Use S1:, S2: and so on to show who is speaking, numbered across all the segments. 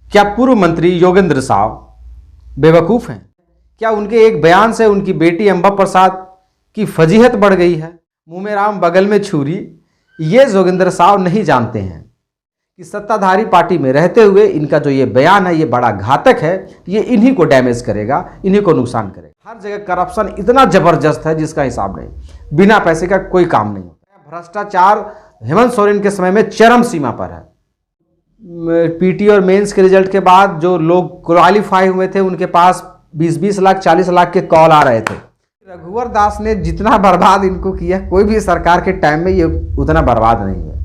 S1: क्या पूर्व मंत्री योगेंद्र साहब बेवकूफ़ हैं? क्या उनके एक बयान से उनकी बेटी अंबा प्रसाद की फजीहत बढ़ गई है? मुंह में राम बगल में छुरी, ये योगेंद्र साहब नहीं जानते हैं कि सत्ताधारी पार्टी में रहते हुए इनका जो ये बयान है ये बड़ा घातक है। ये इन्हीं को डैमेज करेगा, इन्हीं को नुकसान करेगा। हर जगह करप्शन इतना ज़बरदस्त है जिसका हिसाब नहीं, बिना पैसे का कोई काम नहीं होता है। भ्रष्टाचार हेमंत सोरेन के समय में चरम सीमा पर है। पीटी और मेंस के रिजल्ट के बाद जो लोग क्वालिफाई हुए थे उनके पास 20-20 लाख 40 लाख के कॉल आ रहे थे। रघुवर दास ने जितना बर्बाद इनको किया, कोई भी सरकार के टाइम में ये उतना बर्बाद नहीं है।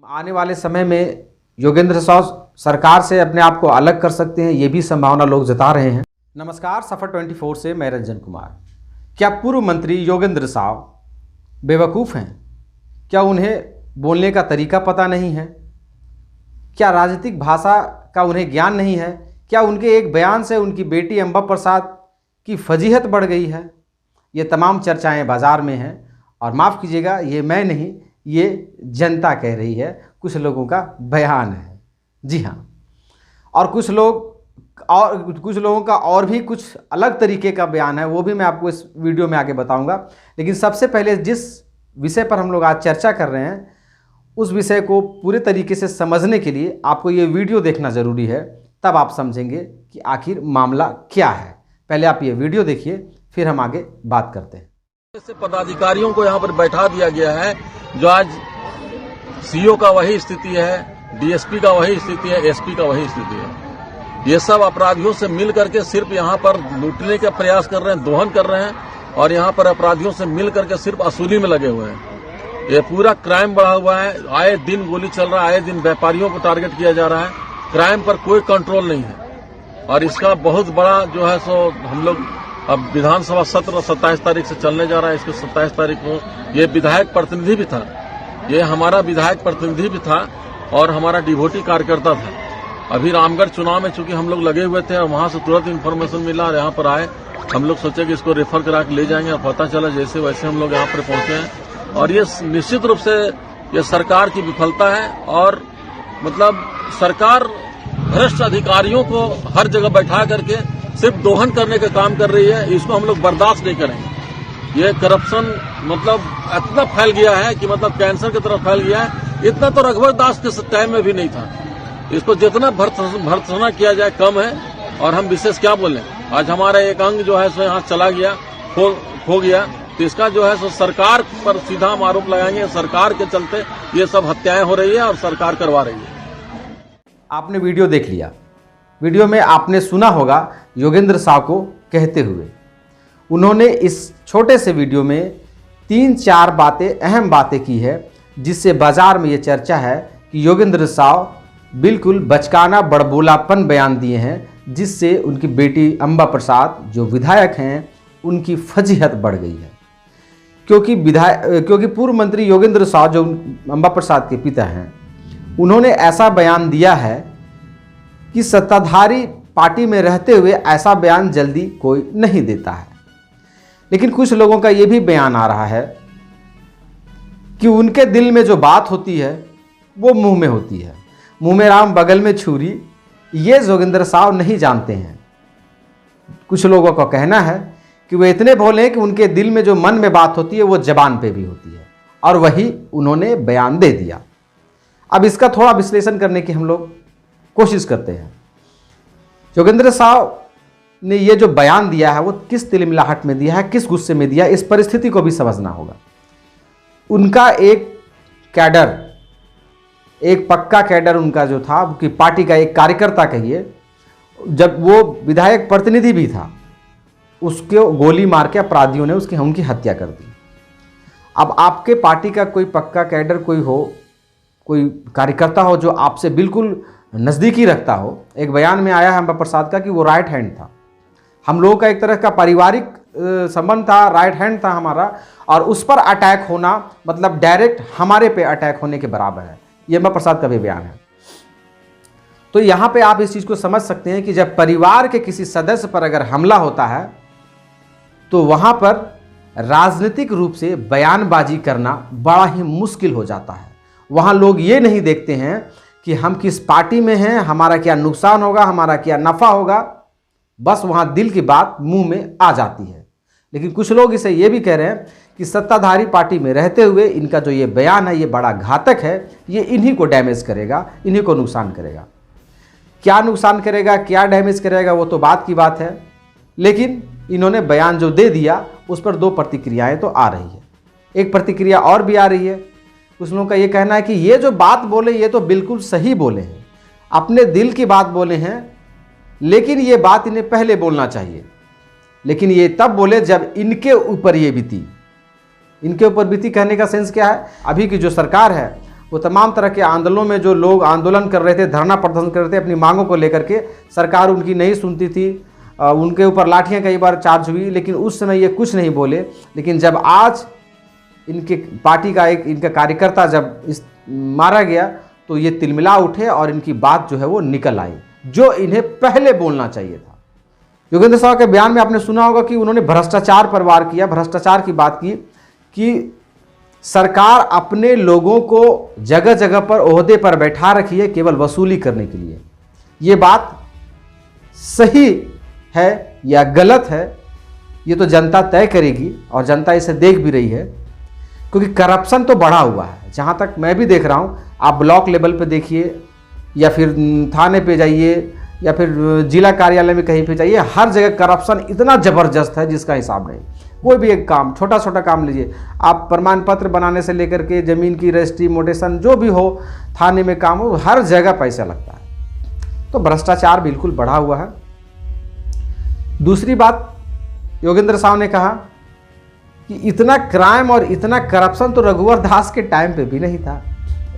S1: आने वाले समय में योगेंद्र साहब सरकार से अपने आप को अलग कर सकते हैं, ये भी संभावना लोग जता रहे हैं। नमस्कार, सफर 24 से मैं रंजन कुमार। क्या पूर्व मंत्री योगेंद्र साहब बेवकूफ़ हैं? क्या उन्हें बोलने का तरीका पता नहीं है? क्या राजनीतिक भाषा का उन्हें ज्ञान नहीं है? क्या उनके एक बयान से उनकी बेटी अंबा प्रसाद की फजीहत बढ़ गई है? ये तमाम चर्चाएं बाज़ार में हैं और माफ़ कीजिएगा, ये मैं नहीं, ये जनता कह रही है, कुछ लोगों का बयान है। जी हाँ, और कुछ लोगों का और भी कुछ अलग तरीके का बयान है, वो भी मैं आपको इस वीडियो में आगे बताऊंगा। लेकिन सबसे पहले जिस विषय पर हम लोग आज चर्चा कर रहे हैं उस विषय को पूरे तरीके से समझने के लिए आपको ये वीडियो देखना ज़रूरी है, तब आप समझेंगे कि आखिर मामला क्या है। पहले आप ये वीडियो देखिए, फिर हम आगे बात करते हैं।
S2: ऐसे पदाधिकारियों को यहाँ पर बैठा दिया गया है जो आज सीओ का वही स्थिति है, डीएसपी का वही स्थिति है, एसपी का वही स्थिति है। ये सब अपराधियों से मिल करके सिर्फ यहाँ पर लूटने का प्रयास कर रहे हैं, दोहन कर रहे हैं और यहाँ पर अपराधियों से मिल करके सिर्फ वसूली में लगे हुए हैं। ये पूरा क्राइम बढ़ा हुआ है, आए दिन गोली चल रहा है, आए दिन व्यापारियों को टारगेट किया जा रहा है। क्राइम पर कोई कंट्रोल नहीं है और इसका बहुत बड़ा जो है सो हम लोग अब विधानसभा सत्र 27 तारीख से चलने जा रहा है। इसके 27 तारीख को ये विधायक प्रतिनिधि भी था, ये हमारा विधायक प्रतिनिधि भी था और हमारा डिवोटी कार्यकर्ता था। अभी रामगढ़ चुनाव में चूंकि हम लोग लगे हुए थे और वहां से तुरंत इन्फॉर्मेशन मिला और यहाँ पर आए। हम लोग सोचे कि इसको रेफर करा के ले जाएंगे और पता चला जैसे वैसे हम लोग यहाँ पर पहुंचे हैं। और ये निश्चित रूप से ये सरकार की विफलता है और मतलब सरकार भ्रष्ट अधिकारियों को हर जगह बैठा करके सिर्फ दोहन करने का काम कर रही है। इसको हम लोग बर्दाश्त नहीं करेंगे। ये करप्शन मतलब इतना फैल गया है कि मतलब कैंसर की तरफ फैल गया है। इतना तो रघुवर दास के टाइम में भी नहीं था। इसको जितना भर्त्सना किया जाए कम है। और हम विशेष क्या बोलें, आज हमारा एक अंग जो है सो यहाँ चला गया, खो गया, तो इसका जो है सो सरकार पर सीधा हम आरोप लगाएंगे। सरकार के चलते ये सब हत्याएं हो रही है और सरकार करवा रही है।
S1: आपने वीडियो देख लिया। वीडियो में आपने सुना होगा योगेंद्र साहब को कहते हुए, उन्होंने इस छोटे से वीडियो में 3-4 बातें, अहम बातें की है, जिससे बाजार में ये चर्चा है कि योगेंद्र साहब बिल्कुल बचकाना बड़बोलापन बयान दिए हैं, जिससे उनकी बेटी अंबा प्रसाद जो विधायक हैं उनकी फजीहत बढ़ गई है। क्योंकि पूर्व मंत्री योगेंद्र साहब जो अंबा प्रसाद के पिता हैं, उन्होंने ऐसा बयान दिया है कि सत्ताधारी पार्टी में रहते हुए ऐसा बयान जल्दी कोई नहीं देता है। लेकिन कुछ लोगों का यह भी बयान आ रहा है कि उनके दिल में जो बात होती है वो मुंह में होती है। मुंह में राम बगल में छुरी, ये योगेंद्र साहब नहीं जानते हैं। कुछ लोगों का कहना है कि वे इतने भोले हैं कि उनके दिल में जो मन में बात होती है वो जबान पे भी होती है, और वही उन्होंने बयान दे दिया। अब इसका थोड़ा विश्लेषण करने की हम लोग कोशिश करते हैं। योगेंद्र साहब ने ये जो बयान दिया है वो किस तिलमिलाहट में दिया है, किस गुस्से में दिया है, इस परिस्थिति को भी समझना होगा। उनका एक कैडर, एक पक्का कैडर उनका जो था, कि पार्टी का एक कार्यकर्ता कहिए, जब वो विधायक प्रतिनिधि भी था, उसको गोली मार के अपराधियों ने उनकी हत्या कर दी। अब आपके पार्टी का कोई पक्का कैडर कोई हो, कोई कार्यकर्ता हो जो आपसे बिल्कुल नज़दीकी रखता हो। एक बयान में आया है अंबा प्रसाद का कि वो राइट हैंड था। हम लोगों का एक तरह का पारिवारिक संबंध था, राइट हैंड था हमारा, और उस पर अटैक होना मतलब डायरेक्ट हमारे पे अटैक होने के बराबर है। ये अंबा प्रसाद का भी बयान है। तो यहाँ पे आप इस चीज़ को समझ सकते हैं कि जब परिवार के किसी सदस्य पर अगर हमला होता है तो वहाँ पर राजनीतिक रूप से बयानबाजी करना बड़ा ही मुश्किल हो जाता है। वहाँ लोग ये नहीं देखते हैं कि हम किस पार्टी में हैं, हमारा क्या नुकसान होगा, हमारा क्या नफ़ा होगा, बस वहाँ दिल की बात मुंह में आ जाती है। लेकिन कुछ लोग इसे ये भी कह रहे हैं कि सत्ताधारी पार्टी में रहते हुए इनका जो ये बयान है ये बड़ा घातक है, ये इन्हीं को डैमेज करेगा, इन्हीं को नुकसान करेगा। क्या नुकसान करेगा, क्या डैमेज करेगा, वो तो बात की बात है, लेकिन इन्होंने बयान जो दे दिया उस पर 2 प्रतिक्रियाएं तो आ रही है। एक प्रतिक्रिया और भी आ रही है, कुछ लोगों का ये कहना है कि ये जो बात बोले ये तो बिल्कुल सही बोले हैं, अपने दिल की बात बोले हैं, लेकिन ये बात इन्हें पहले बोलना चाहिए। लेकिन ये तब बोले जब इनके ऊपर ये बीती। इनके ऊपर बीती कहने का सेंस क्या है? अभी की जो सरकार है वो तमाम तरह के आंदोलनों में जो लोग आंदोलन कर रहे थे, धरना प्रदर्शन कर रहे थे अपनी मांगों को लेकर के, सरकार उनकी नहीं सुनती थी, उनके ऊपर लाठियां कई बार चार्ज हुई, लेकिन उस समय ये कुछ नहीं बोले। लेकिन जब आज इनके पार्टी का एक इनका कार्यकर्ता जब मारा गया तो ये तिलमिला उठे और इनकी बात जो है वो निकल आई, जो इन्हें पहले बोलना चाहिए था। योगेंद्र साहब के बयान में आपने सुना होगा कि उन्होंने भ्रष्टाचार पर वार किया, भ्रष्टाचार की बात की कि सरकार अपने लोगों को जगह जगह पर ओहदे पर बैठा रखी है केवल वसूली करने के लिए। ये बात सही है या गलत है ये तो जनता तय करेगी, और जनता इसे देख भी रही है, क्योंकि करप्शन तो बढ़ा हुआ है। जहाँ तक मैं भी देख रहा हूँ, आप ब्लॉक लेवल पे देखिए या फिर थाने पे जाइए या फिर जिला कार्यालय में कहीं पे जाइए, हर जगह करप्शन इतना ज़बरदस्त है जिसका हिसाब नहीं। कोई भी एक काम, छोटा छोटा काम लीजिए आप, प्रमाण पत्र बनाने से लेकर के ज़मीन की रजिस्ट्री, मोटेशन जो भी हो, थाने में काम हो, हर जगह पैसा लगता है। तो भ्रष्टाचार बिल्कुल बढ़ा हुआ है। दूसरी बात, योगेंद्र साहब ने कहा कि इतना क्राइम और इतना करप्शन तो रघुवर दास के टाइम पे भी नहीं था।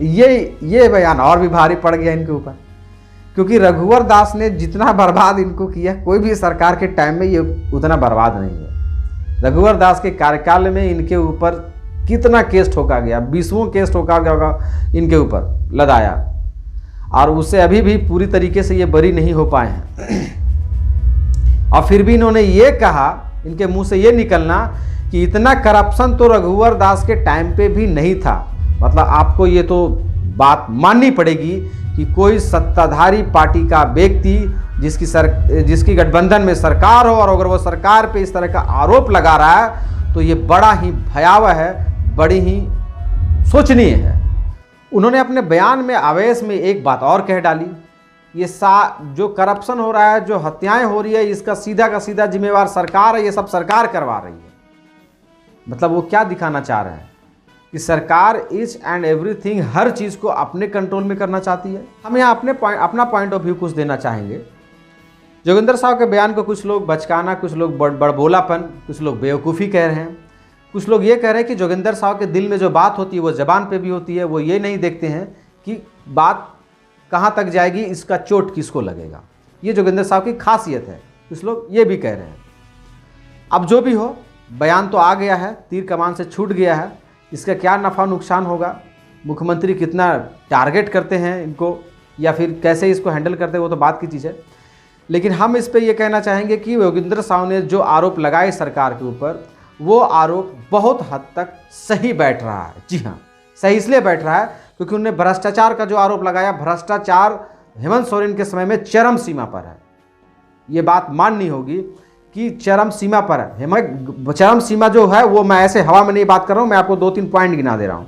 S1: ये बयान और भी भारी पड़ गया इनके ऊपर, क्योंकि रघुवर दास ने जितना बर्बाद इनको किया, कोई भी सरकार के टाइम में ये उतना बर्बाद नहीं है। रघुवर दास के कार्यकाल में इनके ऊपर कितना केस ठोका गया, 20वां केस ठोका गया होगा इनके ऊपर लदाया, और उससे अभी भी पूरी तरीके से ये बरी नहीं हो पाए हैं। और फिर भी इन्होंने ये कहा, इनके मुंह से ये निकलना कि इतना करप्शन तो रघुवर दास के टाइम पे भी नहीं था। मतलब आपको ये तो बात माननी पड़ेगी कि कोई सत्ताधारी पार्टी का व्यक्ति जिसकी गठबंधन में सरकार हो, और अगर वो सरकार पे इस तरह का आरोप लगा रहा है तो ये बड़ा ही भयावह है, बड़ी ही शोचनीय है। उन्होंने अपने बयान में आवेश में एक बात और कह डाली, ये जो करप्शन हो रहा है, जो हत्याएं हो रही है, इसका सीधा का सीधा जिम्मेवार सरकार है, ये सब सरकार करवा रही है। मतलब वो क्या दिखाना चाह रहे हैं कि सरकार ईच एंड एवरीथिंग, हर चीज़ को अपने कंट्रोल में करना चाहती है। हम यहाँ अपना पॉइंट ऑफ व्यू कुछ देना चाहेंगे। जोगिंदर साहब के बयान को कुछ लोग बचकाना, कुछ लोग बड़बोलापन, कुछ लोग बेवकूफ़ी कह रहे हैं, कुछ लोग ये कह रहे हैं कि जोगिंदर साहब के दिल में जो बात होती है वो ज़बान पे भी होती है। वो ये नहीं देखते हैं कि बात कहाँ तक जाएगी, इसका चोट किसको लगेगा। ये जोगिंदर साहब की खासियत है, कुछ लोग ये भी कह रहे हैं। अब जो भी हो, बयान तो आ गया है, तीर कमान से छूट गया है, इसका क्या नफ़ा नुकसान होगा, मुख्यमंत्री कितना टारगेट करते हैं इनको या फिर कैसे इसको हैंडल करते हैं, वो तो बात की चीज़ है। लेकिन हम इस पे ये कहना चाहेंगे कि योगेंद्र साहब ने जो आरोप लगाए सरकार के ऊपर, वो आरोप बहुत हद तक सही बैठ रहा है। जी हाँ, सही इसलिए बैठ रहा है क्योंकि उन्होंने भ्रष्टाचार का जो आरोप लगाया, भ्रष्टाचार हेमंत सोरेन के समय में चरम सीमा पर है। ये बात माननी होगी कि चरम सीमा पर है। चरम सीमा जो है वो मैं ऐसे हवा में नहीं बात कर रहा हूँ, मैं आपको 2-3 पॉइंट गिना दे रहा हूँ।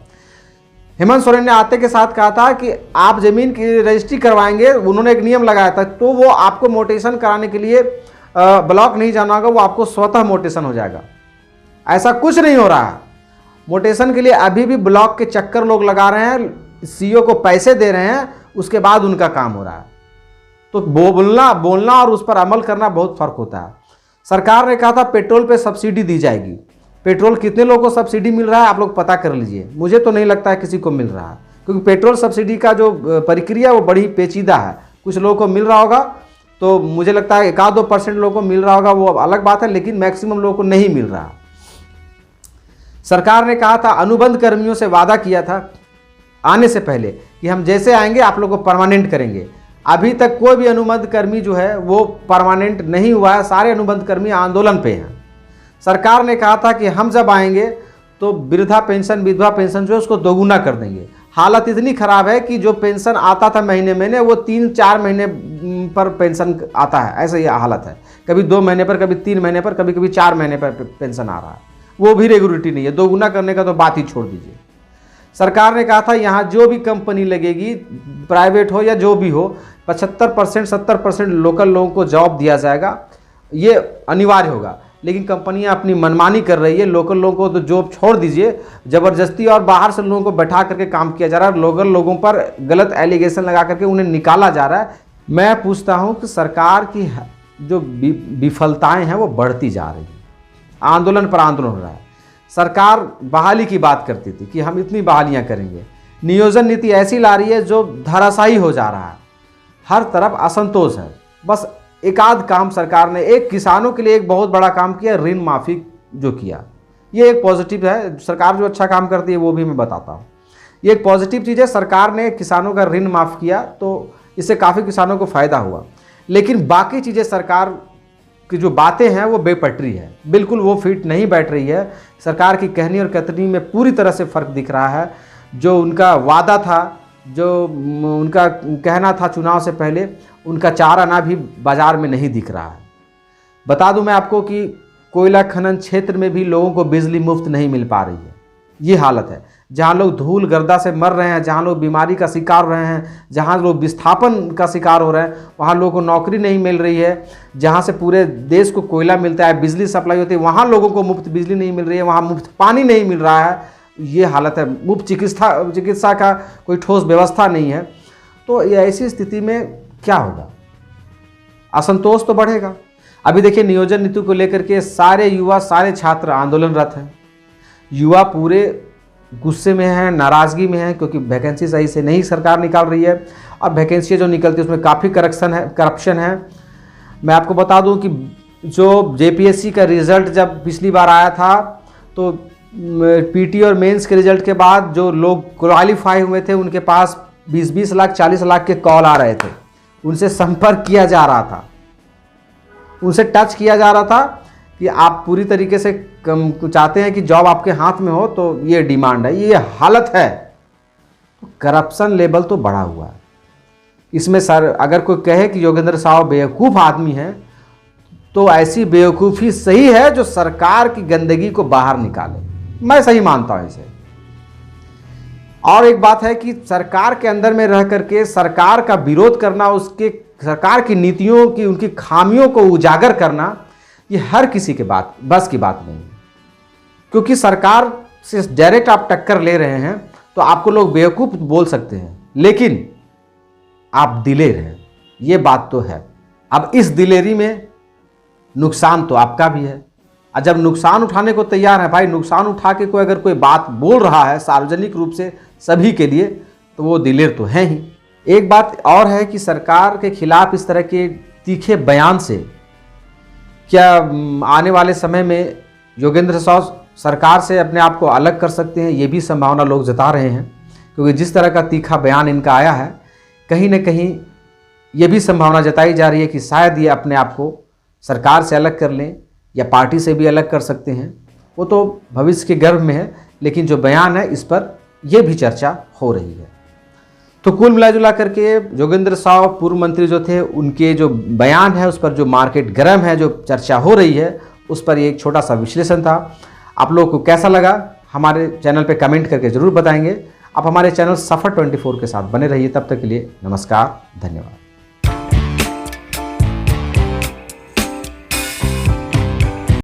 S1: हेमंत सोरेन ने आते के साथ कहा था कि आप जमीन की रजिस्ट्री करवाएंगे, उन्होंने एक नियम लगाया था, तो वो आपको मोटेशन कराने के लिए ब्लॉक नहीं जाना होगा, वो आपको स्वतः मोटेशन हो जाएगा। ऐसा कुछ नहीं हो रहा है। मोटेशन के लिए अभी भी ब्लॉक के चक्कर लोग लगा रहे हैं, सीईओ को पैसे दे रहे हैं, उसके बाद उनका काम हो रहा है। तो बोलना और उस पर अमल करना बहुत फर्क होता है। सरकार ने कहा था पेट्रोल पे सब्सिडी दी जाएगी। पेट्रोल कितने लोगों को सब्सिडी मिल रहा है आप लोग पता कर लीजिए। मुझे तो नहीं लगता है किसी को मिल रहा है, क्योंकि पेट्रोल सब्सिडी का जो प्रक्रिया वो बड़ी पेचीदा है। कुछ लोगों को मिल रहा होगा, तो मुझे लगता है 1-2% लोगों को मिल रहा होगा, वो अलग बात है, लेकिन मैक्सिमम लोगों को नहीं मिल रहा। सरकार ने कहा था, अनुबंध कर्मियों से वादा किया था आने से पहले कि हम जैसे आएंगे आप लोगों को परमानेंट करेंगे। अभी तक कोई भी अनुबंध कर्मी जो है वो परमानेंट नहीं हुआ है, सारे अनुबंध कर्मी आंदोलन पे हैं। सरकार ने कहा था कि हम जब आएंगे तो वृद्धा पेंशन, विधवा पेंशन जो है उसको दोगुना कर देंगे। हालत इतनी ख़राब है कि जो पेंशन आता था महीने महीने वो 3-4 महीने पर पेंशन आता है, ऐसा ये हालत है। कभी 2 महीने पर, कभी 3 महीने पर, कभी कभी 4 महीने पर पेंशन आ रहा है, वो भी रेगुलरिटी नहीं है। 2 गुना करने का तो बात ही छोड़ दीजिए। सरकार ने कहा था यहाँ जो भी कंपनी लगेगी, प्राइवेट हो या जो भी हो, 75% 70% लोकल लोगों को जॉब दिया जाएगा, ये अनिवार्य होगा। लेकिन कंपनियां अपनी मनमानी कर रही है, लोकल लोगों को तो जॉब छोड़ दीजिए, ज़बरदस्ती और बाहर से लोगों को बैठा करके काम किया जा रहा है। लोकल लोगों पर गलत एलिगेशन लगा करके उन्हें निकाला जा रहा है। मैं पूछता हूं कि सरकार की जो विफलताएं हैं वो बढ़ती जा रही हैं, आंदोलन पर आंदोलन हो रहा है। सरकार बहाली की बात करती थी कि हम इतनी बहालियां करेंगे, नियोजन नीति ऐसी ला रही है जो धराशायी हो जा रहा है, हर तरफ असंतोष है। बस एक आध काम सरकार ने, एक किसानों के लिए एक बहुत बड़ा काम किया, ऋण माफ़ी जो किया, ये एक पॉजिटिव है। सरकार जो अच्छा काम करती है वो भी मैं बताता हूँ, ये एक पॉजिटिव चीज़ है। सरकार ने किसानों का ऋण माफ़ किया तो इससे काफ़ी किसानों को फ़ायदा हुआ। लेकिन बाकी चीज़ें सरकार की जो बातें हैं वो बेपटरी है, बिल्कुल वो फिट नहीं बैठ रही है। सरकार की कहनी और कतनी में पूरी तरह से फ़र्क दिख रहा है। जो उनका वादा था, जो उनका कहना था चुनाव से पहले, उनका 4 आना भी बाज़ार में नहीं दिख रहा है। बता दूं मैं आपको कि कोयला खनन क्षेत्र में भी लोगों को बिजली मुफ्त नहीं मिल पा रही है। ये हालत है। जहां लोग धूल गर्दा से मर रहे हैं, जहां लोग बीमारी का शिकार हो रहे हैं, जहां लोग विस्थापन का शिकार हो रहे हैं, वहां लोगों को नौकरी नहीं मिल रही है। जहां से पूरे देश को कोयला मिलता है, बिजली सप्लाई होती है, वहां लोगों को मुफ्त बिजली नहीं मिल रही है, वहां मुफ्त पानी नहीं मिल रहा है। ये हालत है। मुफ्त चिकित्सा का कोई ठोस व्यवस्था नहीं है। तो ये ऐसी स्थिति में क्या होगा? असंतोष तो बढ़ेगा। अभी देखिए, नियोजन नीति को लेकर के सारे युवा, सारे छात्र आंदोलनरत हैं। युवा पूरे गुस्से में हैं, नाराज़गी में हैं, क्योंकि वैकेंसी सही से नहीं सरकार निकाल रही है। और वैकेंसी जो निकलती है उसमें काफ़ी करप्शन है। मैं आपको बता दूं कि जो जेपीएससी का रिज़ल्ट जब पिछली बार आया था, तो पीटी और मेंस के रिज़ल्ट के बाद जो लोग क्वालिफाई हुए थे उनके पास 20-20 लाख 40 लाख के कॉल आ रहे थे। उनसे संपर्क किया जा रहा था, उनसे टच किया जा रहा था कि आप पूरी तरीके से चाहते हैं कि जॉब आपके हाथ में हो, तो ये डिमांड है, ये हालत है। तो करप्शन लेवल तो बढ़ा हुआ है इसमें। सर अगर कोई कहे कि योगेंद्र साहब बेवकूफ़ आदमी है, तो ऐसी बेवकूफ़ी सही है जो सरकार की गंदगी को बाहर निकाले। मैं सही मानता हूँ इसे। और एक बात है कि सरकार के अंदर में रह करके सरकार का विरोध करना, उसके सरकार की नीतियों की, उनकी खामियों को उजागर करना, ये हर किसी के बस की बात नहीं है। क्योंकि सरकार से डायरेक्ट आप टक्कर ले रहे हैं तो आपको लोग बेवकूफ़ बोल सकते हैं, लेकिन आप दिलेर हैं, ये बात तो है। अब इस दिलेरी में नुकसान तो आपका भी है। और जब नुकसान उठाने को तैयार है भाई, नुकसान उठा के कोई अगर कोई बात बोल रहा है सार्वजनिक रूप से सभी के लिए, तो वो दिलेर तो है ही। एक बात और है कि सरकार के खिलाफ इस तरह के तीखे बयान से क्या आने वाले समय में योगेंद्र साहब सरकार से अपने आप को अलग कर सकते हैं, ये भी संभावना लोग जता रहे हैं। क्योंकि जिस तरह का तीखा बयान इनका आया है, कहीं न कहीं ये भी संभावना जताई जा रही है कि शायद ये अपने आप को सरकार से अलग कर लें या पार्टी से भी अलग कर सकते हैं। वो तो भविष्य के गर्भ में है, लेकिन जो बयान है इस पर यह भी चर्चा हो रही है। तो कुल मिला करके योगेंद्र साहब पूर्व मंत्री जो थे, उनके जो बयान है उस पर जो मार्केट गर्म है, जो चर्चा हो रही है, उस पर एक छोटा सा विश्लेषण था। आप लोगों को कैसा लगा हमारे चैनल पे कमेंट करके ज़रूर बताएंगे। आप हमारे चैनल सफ़र 24 के साथ बने रहिए। तब तक के लिए नमस्कार, धन्यवाद।